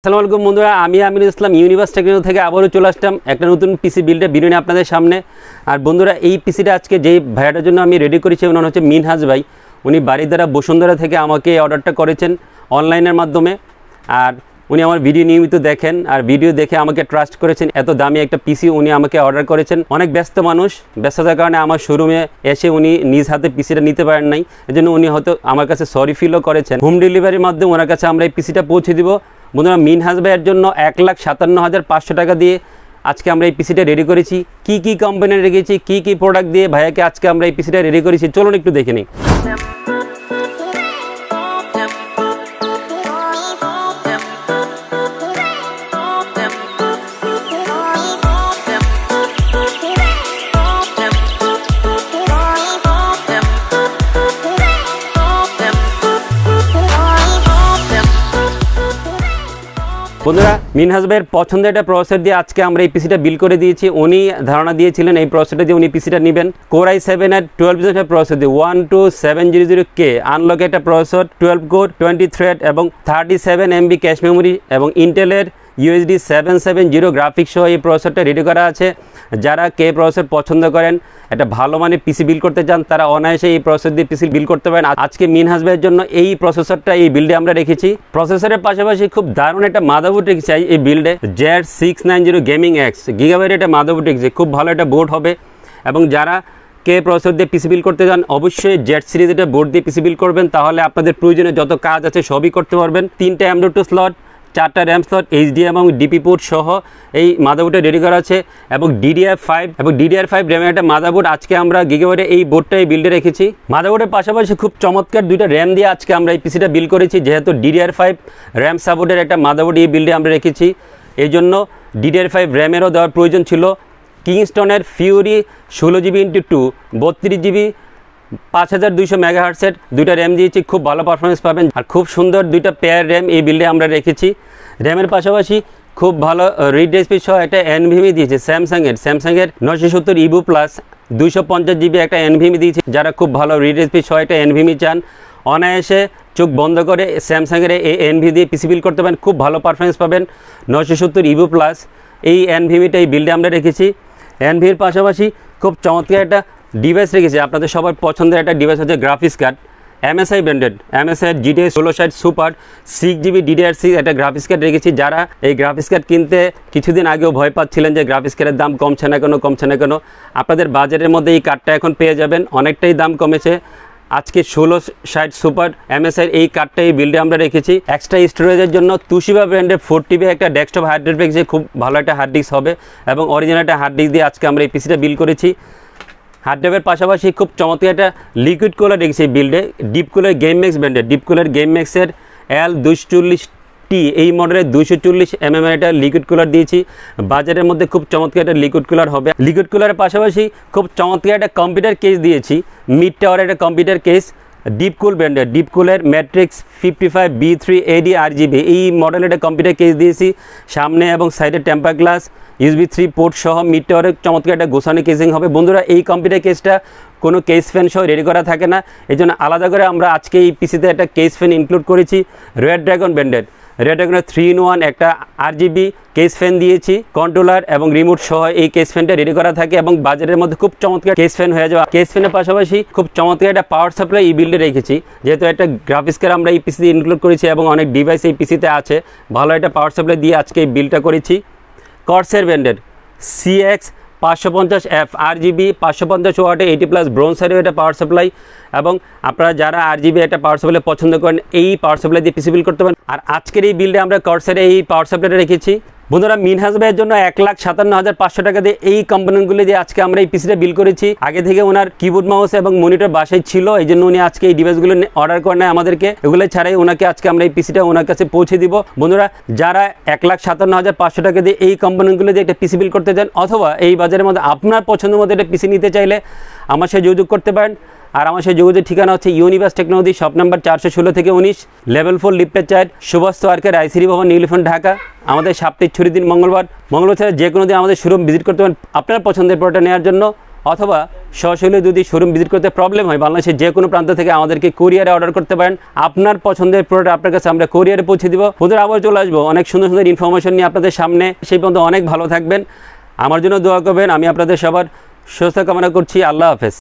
আসসালামু আলাইকুম বন্ধুরা, আমি আমিনুল ইসলাম ইউনিভার্স টেকনোলজি থেকে আবারও চলে আসলাম একটা নতুন পিসি বিল্ডের ভিডিও নিয়ে আপনাদের সামনে। আর বন্ধুরা, এই পিসিটা আজকে যেই ভাইয়াটার জন্য আমি রেডি করেছি ওনার হচ্ছে মিনহাজ ভাই। উনি বাড়িদ্বারা বসুন্ধরা থেকে আমাকে এই অর্ডারটা করেছেন অনলাইনের মাধ্যমে। আর উনি আমার ভিডিও নিয়মিত দেখেন আর ভিডিও দেখে আমাকে ট্রাস্ট করেছেন। এত দামি একটা পিসি উনি আমাকে অর্ডার করেছেন। অনেক ব্যস্ত মানুষ, ব্যস্ততার কারণে আমার শোরুমে এসে উনি নিজ হাতে পিসিটা নিতে পারেন নাই, এজন্য উনি হয়তো আমার কাছে সরি ফিলও করেছেন। হোম ডেলিভারির মাধ্যমে ওনার কাছে আমরা এই পিসিটা পৌঁছে দিব। বন্ধুরা, মিনহাজ ভাইয়ের জন্য 1,57,500 টাকা দিয়ে আজকে আমরা এই পিসিটা রেডি করেছি। কি কি কোম্পানি রেখেছি, কি কি প্রোডাক্ট দিয়ে ভাইয়াকে আজকে আমরা এই পিসিটা রেডি করেছি, চলুন একটু দেখে নিই। বন্ধুরা, মিনহাজ ভাইয়ের পছন্দের একটা প্রসেসর দিয়ে আজকে আমরা এই পিসিটা বিল করে দিয়েছি। উনি ধারণা দিয়েছিলেন এই প্রসেসরটা দিয়ে উনি পিসিটা নেবেন। কোর i7 এর 12 প্রসেসর দিয়ে 12700K আনলক একটা প্রসেসর, 12 কোর 20 থ্রেড এবং 37 MB ক্যাশ মেমোরি এবং ইন্টেলের UHD 770 গ্রাফিক্স সহ এই প্রসেসরটা রেডি করা আছে। যারা কে প্রসেসর পছন্দ করেন, একটা ভালো মানের পিসি বিল করতে চান, তারা অনায়াসে এই প্রসেসর দিয়ে পিসি বিল করতে পারেন। আজকে মিনহাজ ভাইয়ের জন্য এই প্রসেসরটা এই বিল্ডে আমরা রেখেছি। প্রসেসরের পাশাপাশি খুব দারুণ একটা মাদারবোর্ড রেখেছি এই বিল্ডে, Z690 GAMMAXX গিগাবাইটের একটা মাদারবোর্ড রেখেছি। খুব ভালো একটা বোর্ড হবে। এবং যারা কে প্রসেসর দিয়ে পিসি বিল করতে চান, অবশ্যই Z সিরিজ এটা বোর্ড দিয়ে পিসি বিল করবেন, তাহলে আপনাদের প্রয়োজনে যত কাজ আছে সবই করতে পারবেন। 3টা M.2 স্লট, 4টা র্যাম স্লট, HDMI এবং ডিপি পোর্ট সহ এই মাদারবোর্ডে রেডি করা আছে। এবং DDR5 র্যামের একটা মাদারবোর্ড আজকে আমরা গিগাবাইটে এই বোর্ডটা এই বিল্ডে রেখেছি। মাদারবোর্ডের পাশাপাশি খুব চমৎকার 2টা র্যাম দিয়ে আজকে আমরা এই পিসিটা বিল করেছি। যেহেতু DDR5 র্যাম সাপোর্টের একটা মাদারবোর্ড এই বিল্ডে আমরা রেখেছি, এই জন্য DDR5 র্যামেরও দেওয়ার প্রয়োজন ছিল। কিংস্টনের ফিউরি 16GB x2 32GB 5200 মেগাহার্টসের 2টা র্যাম দিয়েছি। খুব ভালো পারফরমেন্স পাবেন। আর খুব সুন্দর 2টা পেয়ার র্যাম এই বিল্ডে আমরা রেখেছি। র্যামের পাশাপাশি খুব ভালো রিড স্পিড সহ একটা NVMe দিয়েছে স্যামসাংয়ের 970 EVO প্লাস 250GB একটা NVMe দিয়েছে। যারা খুব ভালো রিড স্পিড সহ একটা NVMe চান, অনায়াসে চোখ বন্ধ করে স্যামসাংয়ের এই NVMe দিয়ে পিসি বিল করতে পারেন, খুব ভালো পারফরমেন্স পাবেন। 970 EVO প্লাস এই NVMeটা এই বিল্ডে আমরা রেখেছি। NVMeর পাশাপাশি খুব চমৎকার একটা ডিভাইস রেখেছি। আপনাদের সবার পছন্দের একটা ডিভাইস হচ্ছে graphics card, MSI branded MSI GT 1660 super 6GB DDR6 একটা গ্রাফিক্স কার্ড রেখেছি। যারা এই গ্রাফিক্স কার্ড কিনতে কিছুদিন আগেও ভয় পাচ্ছিলেন যে গ্রাফিক্স কার্ডের দাম কমছে না কেন, আপনাদের বাজেটের মধ্যে এই কার্ডটা এখন পেয়ে যাবেন। অনেকটাই দাম কমেছে। আজকে 1660 সুপার MSI এই কার্ডটা এই বিল্ডে আমরা রেখেছি। এক্সট্রা স্টোরেজের জন্য Toshiba ব্র্যান্ডের 4TB একটা ডেস্কটপ হার্ড ডিস্ক রেখেছি। খুব ভালো একটা হার্ড ডিস্ক হবে এবং অরিজিনাল একটা হার্ড ডিস্ক দিয়ে আজকে আমরা এই পিসিটা বিল করেছি। হার্ড ড্রাইভের পাশাপাশি খুব চমৎকার একটা লিকুইড কুলার রেখেছি এই বিল্ডে, ডিপকুলের GAMMAXX ব্র্যান্ডের ডিপকুলের GAMMAXXের L240T এই মডেলের 240 mm একটা লিকুইড কুলার দিয়েছি। বাজারের মধ্যে খুব চমৎকার একটা লিকুইড কুলার হবে। লিকুইড কুলারের পাশাপাশি খুব চমৎকার একটা কম্পিউটার কেস দিয়েছি, মিড টাওয়ারের একটা কম্পিউটার কেস ডিপকুল ব্র্যান্ডের, ডিপকুলের MATREXX 55 B3 AD-RGB এই মডেলের একটা কম্পিউটার কেস দিয়েছি। সামনে এবং সাইডে টেম্পার গ্লাস USB 3 পোর্ট সহ মিড টাওয়ারের চমৎকার একটা গোছানো কেসিং হবে। বন্ধুরা, এই কম্পিউটার কেসটা কোনো কেস ফ্যান সহ রেডি করা থাকে না, এই জন্য আলাদা করে আমরা আজকে এই পিসিতে একটা কেস ফ্যান ইনক্লুড করেছি। রেড ড্রাগন ব্র্যান্ডের 3-in-1 একটা RGB কেস ফ্যান দিয়েছি। কন্ট্রোলার এবং রিমোট সহ এই কেস ফ্যানটা রেডি করা থাকে এবং বাজারের মধ্যে খুব চমৎকার কেস ফ্যান হয়ে যাওয়া। কেস ফ্যানের পাশাপাশি খুব চমৎকার একটা পাওয়ার সাপ্লাই এই বিল্ডে রেখেছি। যেহেতু একটা গ্রাফিক্স কার্ড আমরা এই পিসিতে ইনক্লুড করেছি এবং অনেক ডিভাইস এই পিসিতে আছে, ভালো একটা পাওয়ার সাপ্লাই দিয়ে আজকে এই বিলটা করেছি। Corsair ব্র্যান্ডের CX550F RGB 550 ওয়াটে 80+ ব্রোঞ্জের একটা পাওয়ার সাপ্লাই। এবং আপনারা যারা RGB একটা পাওয়ার সাপ্লাই পছন্দ করেন, এই পাওয়ার সাপ্লাই দিয়ে পিসি বিল করতে পারেন। আর আজকের এই বিল্ডে আমরা Corsair এই পাওয়ার সাপ্লাইটা রেখেছি। বন্ধুরা, মিনহাজ ভাইয়ের জন্য 1,57,500 টাকা দিয়ে এই কম্পোনেন্টগুলি দিয়ে আজকে আমরা এই পিসিটা বিল করেছি। আগে থেকে ওনার কিবোর্ড মাউস এবং মনিটর বাসায় ছিল, এই জন্য উনি আজকে এই ডিভাইসগুলো অর্ডার করে নেয় আমাদেরকে। এগুলো ছাড়াই ওনাকে আজকে আমরা এই পিসিটা ওনার কাছে পৌঁছে দিব। বন্ধুরা, যারা 1,57,500 টাকা দিয়ে এই কম্পোনেন্টগুলো দিয়ে একটা পিসি বিল করতে চান, অথবা এই বাজারের মধ্যে আপনার পছন্দের মতো একটা পিসি নিতে চাইলে আমার সাথে যোগাযোগ করতে পারেন। আর আমার সেই যোগাযোগের ঠিকানা হচ্ছে ইউনিভার্স টেকনোলজি, শপ নাম্বার 416 থেকে 19, লেভেল 4 লিফটের 4, সুভাস্তু আর্কের ICD ভবন, নীলফামারী, ঢাকা। আমাদের সাপ্তাহিক ছুটির দিন মঙ্গলবার ছাড়া যে কোনো দিন আমাদের শোরুম ভিজিট করতে পারেন আপনার পছন্দের প্রোডাক্ট নেওয়ার জন্য। অথবা সরাসরি যদি শোরুম ভিজিট করতে প্রবলেম হয় বাংলাদেশের যে কোনো প্রান্ত থেকে আমাদেরকে কুরিয়ারে অর্ডার করতে পারেন। আপনার পছন্দের প্রোডাক্ট আপনার কাছে আমরা কুরিয়ারে পৌঁছে দিব। বন্ধুরা আবার চলে আসবো অনেক সুন্দর সুন্দর ইনফরমেশন নিয়ে আপনাদের সামনে। সেই পর্যন্ত অনেক ভালো থাকবেন, আমার জন্য দোয়া করবেন। আমি আপনাদের সবার সুস্থ কামনা করছি। আল্লাহ হাফেজ।